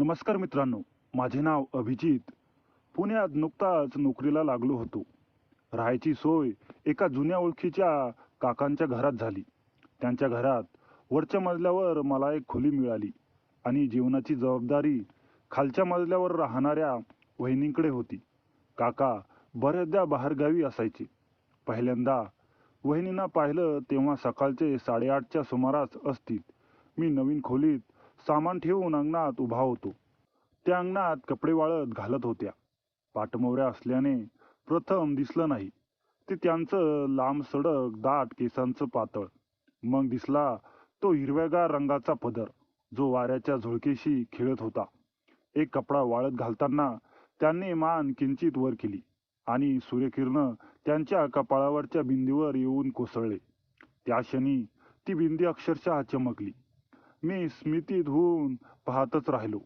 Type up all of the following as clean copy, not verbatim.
नमस्कार मित्रांनो, माझे नाव अभिजित. पुण्यात नुकताच नोकरीला लागलो होतो. राहायची सोय एका जुन्या ओळखीच्या काकांच्या घरात झाली. त्यांच्या घरात वरच्या मजल्यावर मला एक खोली मिळाली आणि जेवणाची जबाबदारी खालच्या मजल्यावर राहणाऱ्या वहिनींकडे होती. काका बऱ्याचदा बाहेरगावी असायचे. पहिल्यांदा वहिनींना पाहिलं तेव्हा सकाळचे 8:30च्या सुमारास असतील. मी नवीन खोलीत सामान ठेवून अंगणात उभा होतो. त्या अंगणात कपडे वाळत घालत होत्या. पाठमोऱ्या असल्याने प्रथम दिसलं नाही ते त्यांचं लांब सडक दाट केसांचं पातळ. मग दिसला तो हिरव्यागार रंगाचा पदर, जो वाऱ्याच्या झुळकेशी खेळत होता. एक कपडा वाळत घालताना त्यांनी मान किंचित वर केली आणि सूर्यकिरण त्यांच्या कपाळावरच्या बिंदीवर येऊन कोसळले. त्या क्षणी ती बिंदी अक्षरशः चमकली. मी स्मितीत होऊन पाहतच राहिलो.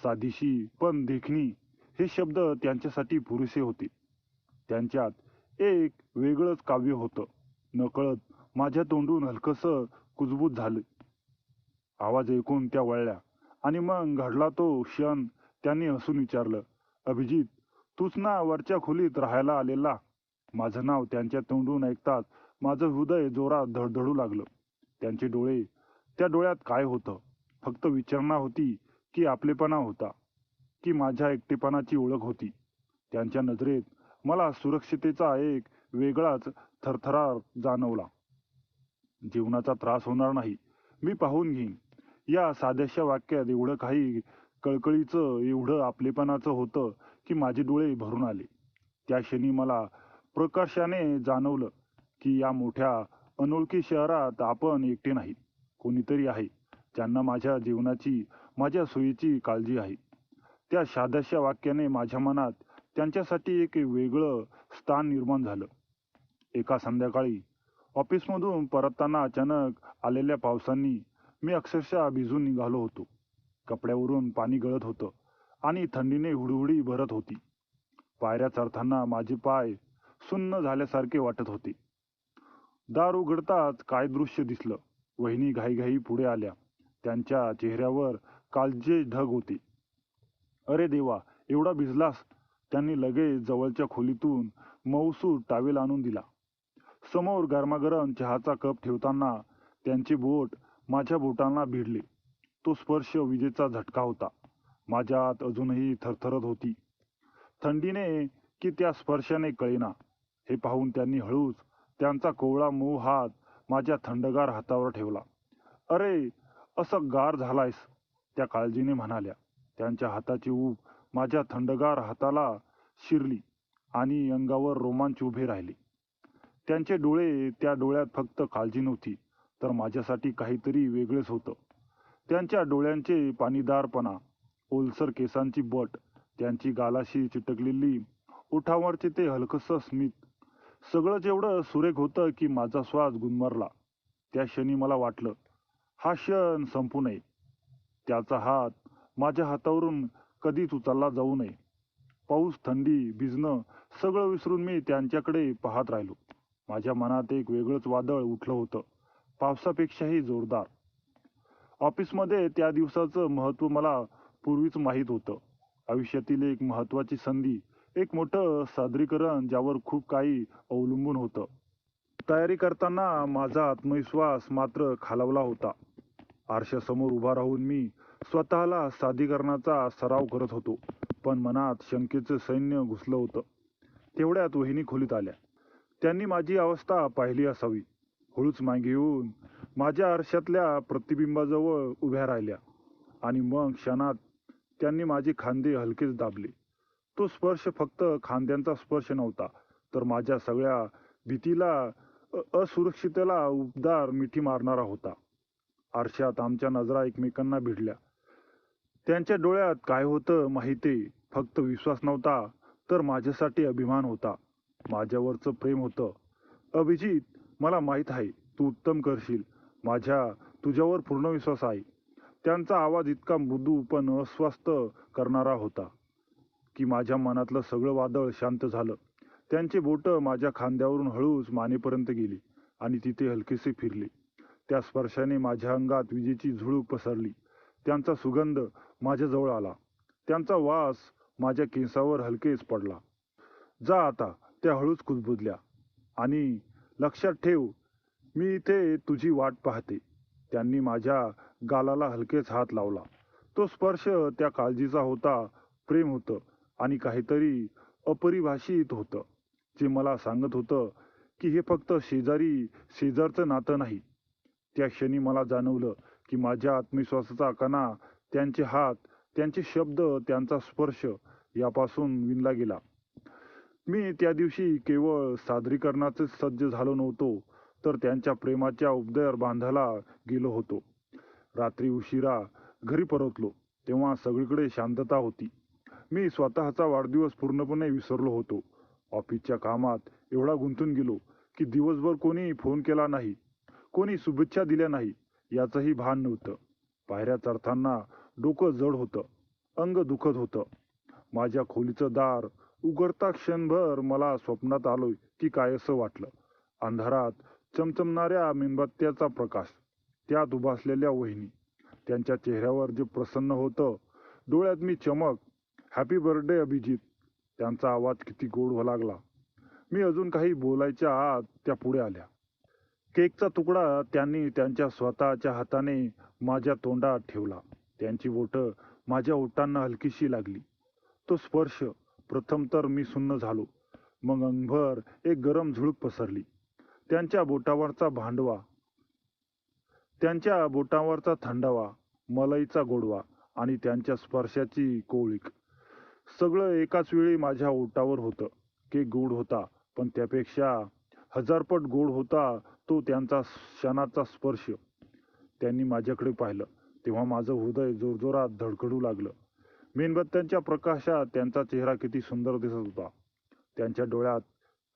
साधीशी पण देखणी हे शब्द त्यांच्यासाठी पुरेसे होते. त्यांच्यात एक वेगळंच काव्य होतं. नकळत माझ्या तोंडून हलकसं कुजबूज झालं. आवाज ऐकून त्या वळल्या आणि मग घडला तो क्षण. त्यांनी हसून विचारलं, "अभिजित, तूच ना वरच्या खोलीत राहायला आलेला?" माझं नाव त्यांच्या तोंडून ऐकताच माझं हृदय जोरात धडधडू लागलं. त्यांचे डोळे, त्या डोळ्यात काय होतं? फक्त विचारणा होती की आपलेपणा होता, की माझ्या एकटेपणाची ओळख होती? त्यांच्या नजरेत मला सुरक्षिततेचा एक वेगळाच थरथरार जाणवला. जीवनाचा त्रास होणार नाही, मी पाहून घेईन, या साध्याशा वाक्यात एवढं काही कळकळीचं, एवढं आपलेपणाचं होतं की माझे डोळे भरून आले. त्या क्षणी मला प्रकर्षाने जाणवलं की या मोठ्या अनोळखी शहरात आपण एकटे नाहीत. कोणीतरी आहे ज्यांना माझ्या जीवनाची, माझ्या सोयीची काळजी आहे. त्या साध्याशा वाक्याने माझ्या मनात त्यांच्यासाठी एक वेगळं स्थान निर्माण झालं. एका संध्याकाळी ऑफिसमधून परतताना अचानक आलेल्या पावसाने मी अक्षरशः भिजून निघालो होतो. कपड्यावरून पाणी गळत होतं आणि थंडीने हुडहुडी भरत होती. पायऱ्या चढताना माझे पाय सुन्न झाल्यासारखे वाटत होते. दार उघडताच काय दृश्य दिसलं. वहिनी घाईघाई पुढे आल्या. त्यांच्या चेहऱ्यावर काळजीचे ढग होते. "अरे देवा, एवढा भिजलास?" त्यांनी लगेच जवळच्या खोलीतून मऊसूत टॉवेल आणून दिला. समोर गरमागरम चहाचा कप ठेवताना त्यांचे बोट माझ्या बोटांना भिडले. तो स्पर्श विजेचा झटका होता. माझ्या आत अजूनही थरथरत होती. थंडीने की त्या स्पर्शाने कळेना. हे पाहून त्यांनी हळूच त्यांचा कोवळा मऊ हात माझ्या थंडगार हातावर ठेवला. "अरे, असं गार झालायस?" त्या काळजीने म्हणाल्या. त्यांच्या हाताची ऊब माझ्या थंडगार हाताला शिरली आणि अंगावर रोमांच उभे राहिले. त्यांचे डोळे, त्या डोळ्यात फक्त काळजी नव्हती, तर माझ्यासाठी काहीतरी वेगळेच होतं. त्यांच्या डोळ्यांचे पाणीदारपणा, ओलसर केसांची बट, त्यांची गालाशी चिटकलेली ओठांवरचे ते हलकसं स्मित, सगळंच एवढं सुरेख होतं की माझा श्वास गुदमरला. त्या क्षणी मला वाटलं, हा क्षण संपू नये. त्याचा हात माझ्या हातावरून कधीच उचलला जाऊ नये. पाऊस, थंडी, भिजणं सगळं विसरून मी त्यांच्याकडे पाहत राहिलो. माझ्या मनात एक वेगळंच वादळ उठलं होतं, पावसापेक्षाही जोरदार. ऑफिसमध्ये त्या दिवसाचं महत्त्व मला पूर्वीच माहीत होतं. आयुष्यातील एक महत्त्वाची संधी, एक मोठं सादरीकरण ज्यावर खूप काही अवलंबून होतं. तयारी करताना माझा आत्मविश्वास मात्र खालावला होता. आरशासमोर उभा राहून मी स्वतःला सादरीकरणाचा सराव करत होतो, पण मनात शंकेचं सैन्य घुसलं होतं. तेवढ्यात वहिनी खोलीत आल्या. त्यांनी माझी अवस्था पाहिली असावी. हळूच मागे येऊन माझ्या आरशातल्या प्रतिबिंबाजवळ उभ्या राहिल्या आणि मग क्षणात त्यांनी माझे खांदे हलकेच दाबले. तो स्पर्श फक्त खांद्यांचा स्पर्श नव्हता, तर माझ्या सगळ्या भीतीला, असुरक्षिततेला उबदार मिठी मारणारा होता. आरशात आमच्या नजरा एकमेकांना भिडल्या. त्यांच्या डोळ्यात काय होतं माहितीये? फक्त विश्वास नव्हता, तर माझ्यासाठी अभिमान होता. माझ्यावरचं प्रेम होतं. "अभिजित, मला माहीत आहे तू उत्तम करशील. माझ्या तुझ्यावर पूर्ण विश्वास आहे." त्यांचा आवाज इतका मृदू पण अस्वस्थ करणारा होता की माझ्या मनातलं सगळं वादळ शांत झालं. त्यांची बोटं माझ्या खांद्यावरून हळूच मानेपर्यंत गेली आणि तिथे हलकेसे फिरले. त्या स्पर्शाने माझ्या अंगात विजेची झुळूक पसरली. त्यांचा सुगंध माझ्याजवळ आला. त्यांचा वास माझ्या केसावर हलकेच पडला. जा आता, त्या हळूच कुजबुजल्या. आणि लक्षात ठेव, मी इथे तुझी वाट पाहते. त्यांनी माझ्या गालाला हलकेच हात लावला. तो स्पर्श त्या काळजीचा होता, प्रेम होतं आणि काहीतरी अपरिभाषित होतं, जे मला सांगत होतं की हे फक्त शेजारचं नातं नाही. त्या क्षणी मला जाणवलं की माझ्या आत्मविश्वासाचा कणा त्यांचे हात, त्यांचे शब्द, त्यांचा स्पर्श यापासून विणला गेला. मी त्या दिवशी केवळ सादरीकरणाचे सज्ज झालो नव्हतो, तर त्यांच्या प्रेमाच्या उबदार बांधायला गेलो होतो. रात्री उशिरा घरी परतलो तेव्हा सगळीकडे शांतता होती. मी स्वतःचा वाढदिवस पूर्णपणे विसरलो होतो. ऑफिसच्या कामात एवढा गुंतून गेलो की दिवसभर कोणी फोन केला नाही, कोणी शुभेच्छा दिल्या नाही याचंही भान नव्हतं. पायऱ्या चढताना डोकं जड होतं, अंग दुखत होतं. माझ्या खोलीचं दार उघडता क्षणभर मला स्वप्नात आलोय की काय असं वाटलं. अंधारात चमचमणाऱ्या मेणबत्त्याचा प्रकाश, त्यात उभा असलेल्या वहिनी, त्यांच्या चेहऱ्यावर जे प्रसन्न होतं, डोळ्यात मी चमक. Happy birthday Abhijit. त्यांचा आवाज किती गोड व्हायला लागला. मी अजून काही बोलायच्या आत त्या पुढे आल्या. केकचा तुकडा त्यांनी त्यांच्या स्वतःच्या हाताने माझ्या तोंडात ठेवला. त्यांची बोटं माझ्या ओठांना हलकीशी लागली. तो स्पर्श, प्रथम तर मी सुन्न झालो, मग अंगभर एक गरम झुळूक पसरली. त्यांच्या बोटावरचा थंडावा, मलईचा गोडवा आणि त्यांच्या स्पर्शाची कोवळीक, सगळं एकाच वेळी माझ्या ओठावर होतं. केक गोड होता, पण त्यापेक्षा हजारपट गोड होता तो त्यांचा क्षणाचा स्पर्श. त्यांनी माझ्याकडे पाहिलं तेव्हा माझं हृदय जोरजोरात धडधडू लागलं. मेणबत्त्यांच्या प्रकाशात त्यांचा चेहरा किती सुंदर दिसत होता. त्यांच्या डोळ्यात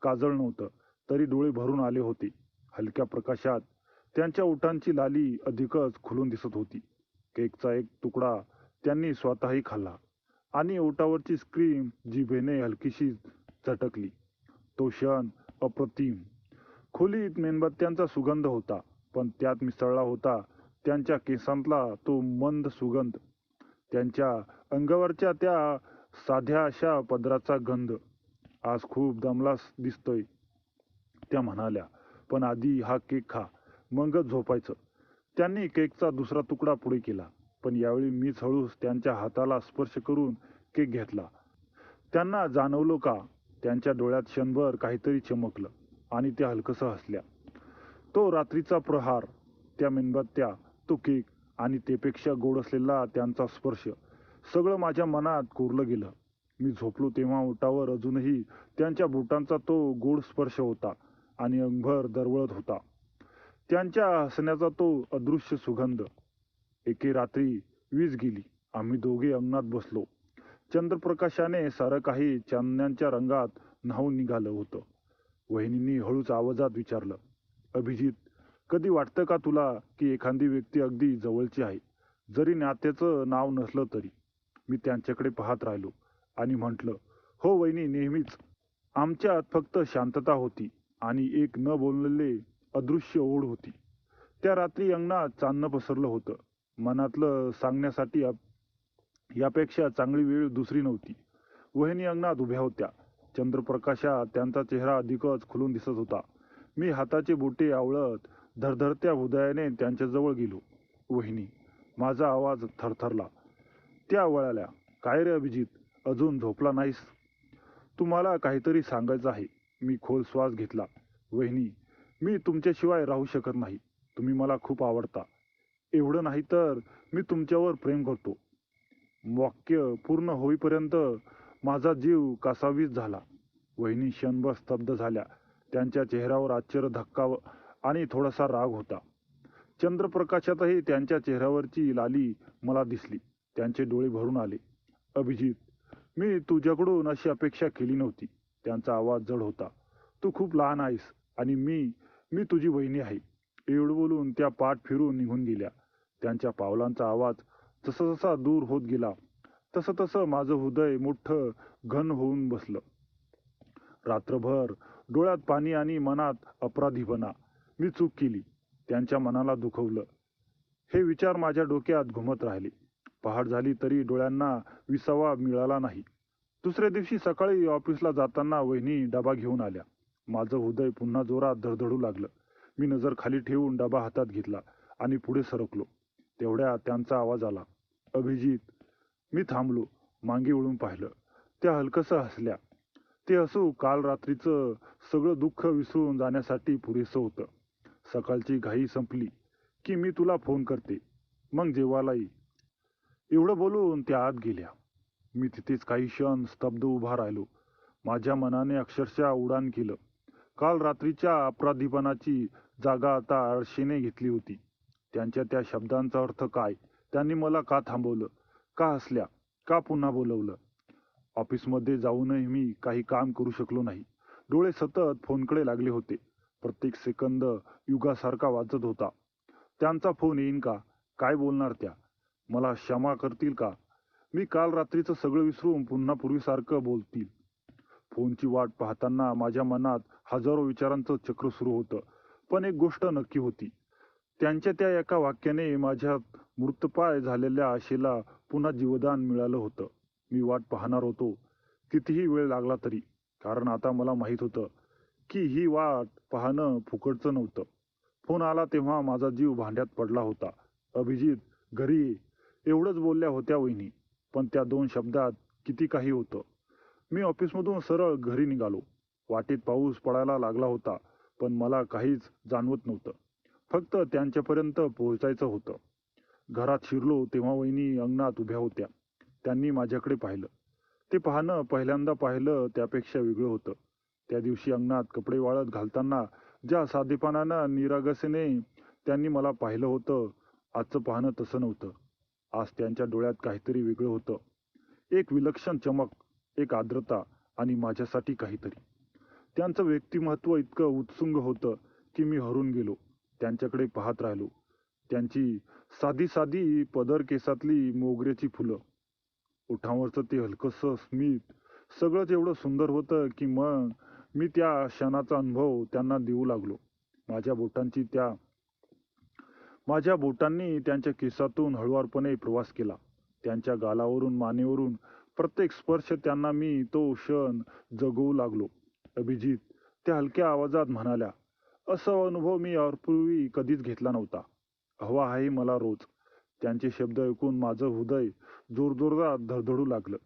काजळ नव्हतं, तरी डोळे भरून आले होते. हलक्या प्रकाशात त्यांच्या ओठांची लाली अधिकच खुलून दिसत होती. केकचा एक तुकडा त्यांनी स्वतःही खाल्ला आणि ओठावरची क्रीम जिभेने हलकीशी झटकली. तो क्षण अप्रतिम. खोलीत मेणबत्त्यांचा सुगंध होता, पण त्यात मिसळला होता त्यांच्या केसांतला तो मंद सुगंध, त्यांच्या अंगावरच्या त्या साध्या अशा पदराचा गंध. आज खूप दमलास दिसतोय, त्या म्हणाल्या, पण आधी हा केक खा, मगच झोपायचं. त्यांनी केकचा दुसरा तुकडा पुढे केला, पण यावेळी मीच हळूच त्यांच्या हाताला स्पर्श करून केक घेतला. त्यांना जाणवलं का, त्यांच्या डोळ्यात क्षणभर काहीतरी चमकलं आणि त्या हलकसं हसल्या. तो रात्रीचा प्रहार, त्या मेणबत्त्या, तो केक आणि त्यापेक्षा गोड असलेला त्यांचा स्पर्श, सगळं माझ्या मनात कोरलं गेलं. मी झोपलो तेव्हा ओठावर अजूनही त्यांच्या बोटांचा तो गोड स्पर्श होता आणि अंगभर दरवळत होता त्यांच्या हसण्याचा तो अदृश्य सुगंध. एके रात्री वीज गेली. आम्ही दोघे अंगणात बसलो. चंद्रप्रकाशाने सारं काही चांदण्याच्या रंगात न्हाऊन निघालं होतं. वहिनींनी हळूच आवाजात विचारलं, अभिजित, कधी वाटतं का तुला की एखादी व्यक्ती अगदी जवळची आहे, जरी नात्याचं नाव नसलं तरी? मी त्यांच्याकडे पाहत राहिलो आणि म्हटलं, हो वहिनी, नेहमीच. आमच्यात फक्त शांतता होती आणि एक न बोललेले अदृश्य ओढ होती. त्या रात्री अंगणात चांदणं पसरलं होतं. मनातलं सांगण्यासाठी यापेक्षा चांगली वेळ दुसरी नव्हती. वहिनी अंगणात उभ्या होत्या. चंद्रप्रकाशात त्यांचा चेहरा अधिकच खुलून दिसत होता. मी हाताची बोटे आवळत धडधडत्या हृदयाने त्यांच्याजवळ गेलो. वहिनी, माझा आवाज थरथरला. त्या वळाल्या. काय रे अभिजित, अजून झोपला नाहीस? तुम्हाला काहीतरी सांगायचं आहे. मी खोल श्वास घेतला. वहिनी, मी तुमच्याशिवाय राहू शकत नाही. तुम्ही मला खूप आवडता. एवढं नाही तर मी तुमच्यावर प्रेम करतो. वाक्य पूर्ण होईपर्यंत माझा जीव कासावीस झाला. वहिनी क्षणभर स्तब्ध झाल्या. त्यांच्या चेहऱ्यावर आश्चर्य, धक्का आणि थोडासा राग होता. चंद्रप्रकाशातही त्यांच्या चेहऱ्यावरची लाली मला दिसली. त्यांचे डोळे भरून आले. अभिजित, मी तुझ्याकडून अशी अपेक्षा केली नव्हती. त्यांचा आवाज जड होता. तू खूप लहान आहेस आणि मी तुझी वहिनी आहे. एवढं बोलून त्या पाठ फिरून निघून गेल्या. त्यांच्या पावलांचा आवाज जसा जसा दूर होत गेला तसं तसं माझं हृदय मोठं घन होऊन बसलं. रात्रभर डोळ्यात पाणी आणि मनात अपराधीपणा. मी चूक केली, त्यांच्या मनाला दुखवलं, हे विचार माझ्या डोक्यात घुमत राहिले. पहाट झाली तरी डोळ्यांना विसावा मिळाला नाही. दुसऱ्या दिवशी सकाळी ऑफिसला जाताना वहिनी डबा घेऊन आल्या. माझं हृदय पुन्हा जोरात धडधडू लागलं. मी नजर खाली ठेवून डबा हातात घेतला आणि पुढे सरकलो. तेवढ्यात त्यांचा आवाज आला, "अभिजित." मी थांबलो, मागे वळून पाहिलं. त्या हलकसं हसल्या. ते हसू काल रात्रीचं सगळं दुःख विसरून जाण्यासाठी पुरेसं होतं. "सकाळची घाई संपली की मी तुला फोन करते, मग जेवायला ये." एवढं बोलून त्या आत गेल्या. मी तिथेच काही क्षण स्तब्ध उभा राहिलो. माझ्या मनाने अक्षरशः उड्डाण केलं. काल रात्रीच्या अपराधीपणाची जागा आता आळशीने घेतली होती. त्यांच्या त्या शब्दांचा अर्थ काय? त्यांनी मला का थांबवलं? का हसल्या? का पुन्हा बोलवलं? ऑफिसमध्ये जाऊनही मी काही काम करू शकलो नाही. डोळे सतत फोनकडे लागले होते. प्रत्येक सेकंद युगासारखा वाजत होता. त्यांचा फोन येईन का? काय बोलणार त्या? मला क्षमा करतील का? मी काल रात्रीचं सगळं विसरून पुन्हा पूर्वीसारखं बोलतील? फोनची वाट पाहताना माझ्या मनात हजारो विचारांचं चक्र सुरू होतं. पण एक गोष्ट नक्की होती. त्यांच्या त्या एका वाक्याने माझ्या मृतपाय झालेल्या आशेला पुन्हा जीवदान मिळालं होतं. मी वाट पाहणार होतो, कितीही वेळ लागला तरी. कारण आता मला माहीत होतं की ही वाट पाहणं फुकटचं नव्हतं. फोन आला तेव्हा माझा जीव भांड्यात पडला होता. "अभिजित, घरी ये." एवढंच बोलल्या होत्या वहिनी. पण त्या 2 शब्दात किती काही होतं. मी ऑफिसमधून सरळ घरी निघालो. वाटेत पाऊस पडायला लागला होता, पण मला काहीच जाणवत नव्हतं. फक्त त्यांच्यापर्यंत पोहोचायचं होतं. घरात शिरलो तेव्हा वहिनी अंगणात उभ्या होत्या. त्यांनी माझ्याकडे पाहिलं. ते पाहणं पहिल्यांदा पाहिलं त्यापेक्षा वेगळं होतं. त्या दिवशी अंगणात कपडे वाळत घालताना ज्या साधेपणानं निरागसेने त्यांनी मला पाहिलं होतं, आजचं पाहणं तसं नव्हतं. आज त्यांच्या डोळ्यात काहीतरी वेगळं होतं. एक विलक्षण चमक, एक आर्द्रता आणि माझ्यासाठी काहीतरी. त्यांचं व्यक्तिमत्व इतकं उत्तुंग होतं की मी हरून गेलो. त्यांच्याकडे पाहत राहिलो. त्यांची साधी साधी पदर केसातली मोगऱ्याची फुलं, ओठांवरचं ते हलकंसं स्मित, सगळंच एवढं सुंदर होतं की मग मी त्या क्षणाचा अनुभव त्यांना देऊ लागलो. माझ्या बोटांची त्या माझ्या बोटांनी त्यांच्या केसातून हळुवारपणे प्रवास केला. त्यांच्या गालावरून, मानेवरून प्रत्येक स्पर्श त्यांना मी तो क्षण जगवू लागलो. "अभिजित." त्या हलक्या आवाजात म्हणाल्या. "असा अनुभव मी यापूर्वी कधीच घेतला नव्हता. हवा आहे मला रोज." त्यांचे शब्द ऐकून माझं हृदय जोरजोरात धडधडू लागलं.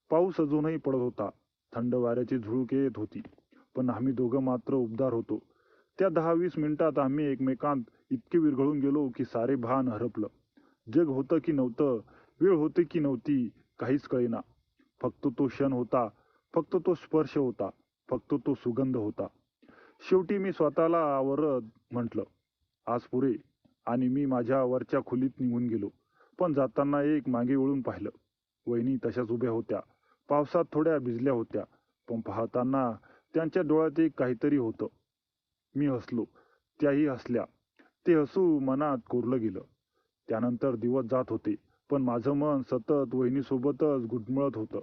पाऊस अजूनही पडत होता. थंड वाऱ्याची झुळूक येत होती. पण आम्ही दोघं मात्र उबदार होतो. त्या 10-20 मिनिटात आम्ही एकमेकांत इतके विरघळून गेलो की सारे भान हरपलं. जग होतं की नव्हतं, वेळ होती की नव्हती, काहीच कळेना. फक्त तो क्षण होता, फक्त तो स्पर्श होता, फक्त तो सुगंध होता. शेवटी मी स्वतःला आवरत म्हटलं, "आज पुरे." आणि मी माझ्या वरच्या खोलीत निघून गेलो. पण जाताना एक मागे वळून पाहिलं. वहिनी तशाच उभ्या होत्या. पावसात थोड्या भिजल्या होत्या, पण पाहताना त्यांच्या डोळ्यात एक काहीतरी होतं. मी हसलो. त्याही हसल्या. ते हसू मनात कोरलं गेलं. त्यानंतर दिवस जात होते, पण माझं मन सतत वहिनीसोबतच घुटमळत होतं.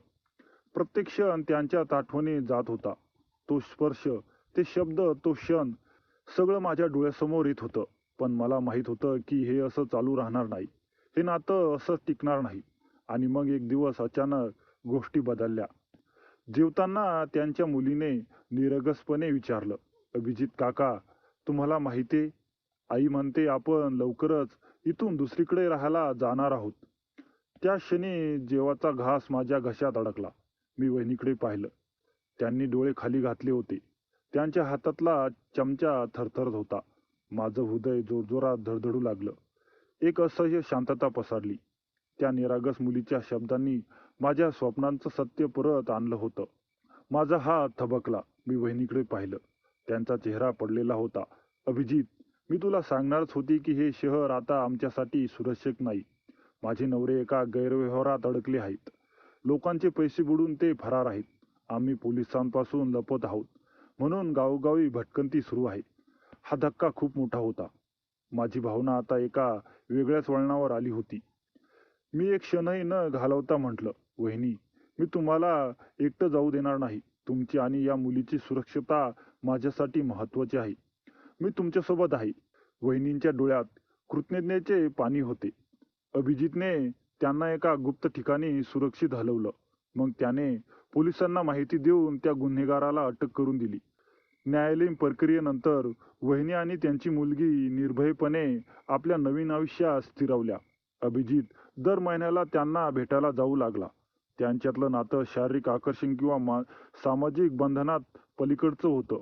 प्रत्येक क्षण त्यांच्याच आठवणीत जात होता. तो स्पर्श, ते शब्द, तो क्षण, सगळं माझ्या डोळ्यासमोर येत होतं. पण मला माहीत होतं की हे असं चालू राहणार नाही. हे नातं असंच टिकणार नाही. आणि मग एक दिवस अचानक गोष्टी बदलल्या. जेवताना त्यांच्या मुलीने निरगसपणे विचारलं, "अभिजित काका, तुम्हाला माहितीये, आई म्हणते आपण लवकरच इथून दुसरीकडे राहायला जाणार आहोत." त्या क्षणी जेवाचा घास माझ्या घशात अडकला. मी वहिनीकडे पाहिलं. त्यांनी डोळे खाली घातले होते. त्यांच्या हातातला चमचा थरथरत होता. माझं हृदय जोरजोरात धडधडू लागलं. एक असह्य शांतता पसरली. त्या निरागस मुलीच्या शब्दांनी माझ्या स्वप्नांचं सत्य परत आणलं होतं. माझा हात थबकला. मी वहिनीकडे पाहिलं. त्यांचा चेहरा पडलेला होता. "अभिजित, मी तुला सांगणारच होती की हे शहर आता आमच्यासाठी सुरक्षित नाही. माझे नवरे एका गैरव्यवहारात अडकले आहेत. लोकांचे पैसे बुडून ते फरार आहेत. आम्ही पोलिसांपासून लपत आहोत. म्हणून गावोगावी भटकंती सुरू आहे." हा धक्का खूप मोठा होता. माझी भावना आता एका वेगळ्याच वळणावर आली होती. मी एक क्षणही न घालवता म्हटलं, "वहिनी, मी तुम्हाला एकटं जाऊ देणार नाही. तुमची आणि या मुलीची सुरक्षितता माझ्यासाठी महत्त्वाची आहे. मी तुमच्यासोबत आहे." वहिनींच्या डोळ्यात कृतज्ञतेचे पाणी होते. अभिजितने त्यांना एका गुप्त ठिकाणी सुरक्षित हलवलं. मग त्याने पोलिसांना माहिती देऊन त्या गुन्हेगाराला अटक करून दिली. न्यायालयीन प्रक्रियेनंतर वहिनी आणि त्यांची मुलगी निर्भयपणे आपल्या नवीन आयुष्यात स्थिरावल्या. अभिजित दर महिन्याला त्यांना भेटायला जाऊ लागला. त्यांच्यातलं नातं शारीरिक आकर्षण किंवा सामाजिक बंधनात पलीकडचं होतं.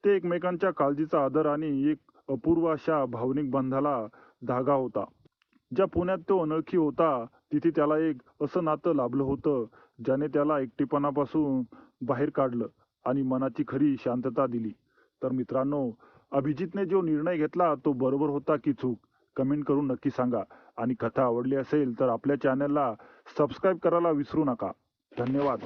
ते एकमेकांच्या काळजीचा आदर आणि एक अपूर्व अशा भावनिक बंधाला धागा होता. ज्या पुण्यात तो अनोळखी होता तिथे त्याला एक असं नातं लाभलं होतं ज्याने त्याला एकटेपणापासून बाहेर काढलं आणि मनाची खरी शांतता दिली. तर मित्रांनो, अभिजितने जो निर्णय घेतला तो बरोबर होता की चूक? कमेंट करून नक्की सांगा. आणि कथा आवडली असेल तर आपल्या चॅनलला सबस्क्राईब करायला विसरू नका. धन्यवाद.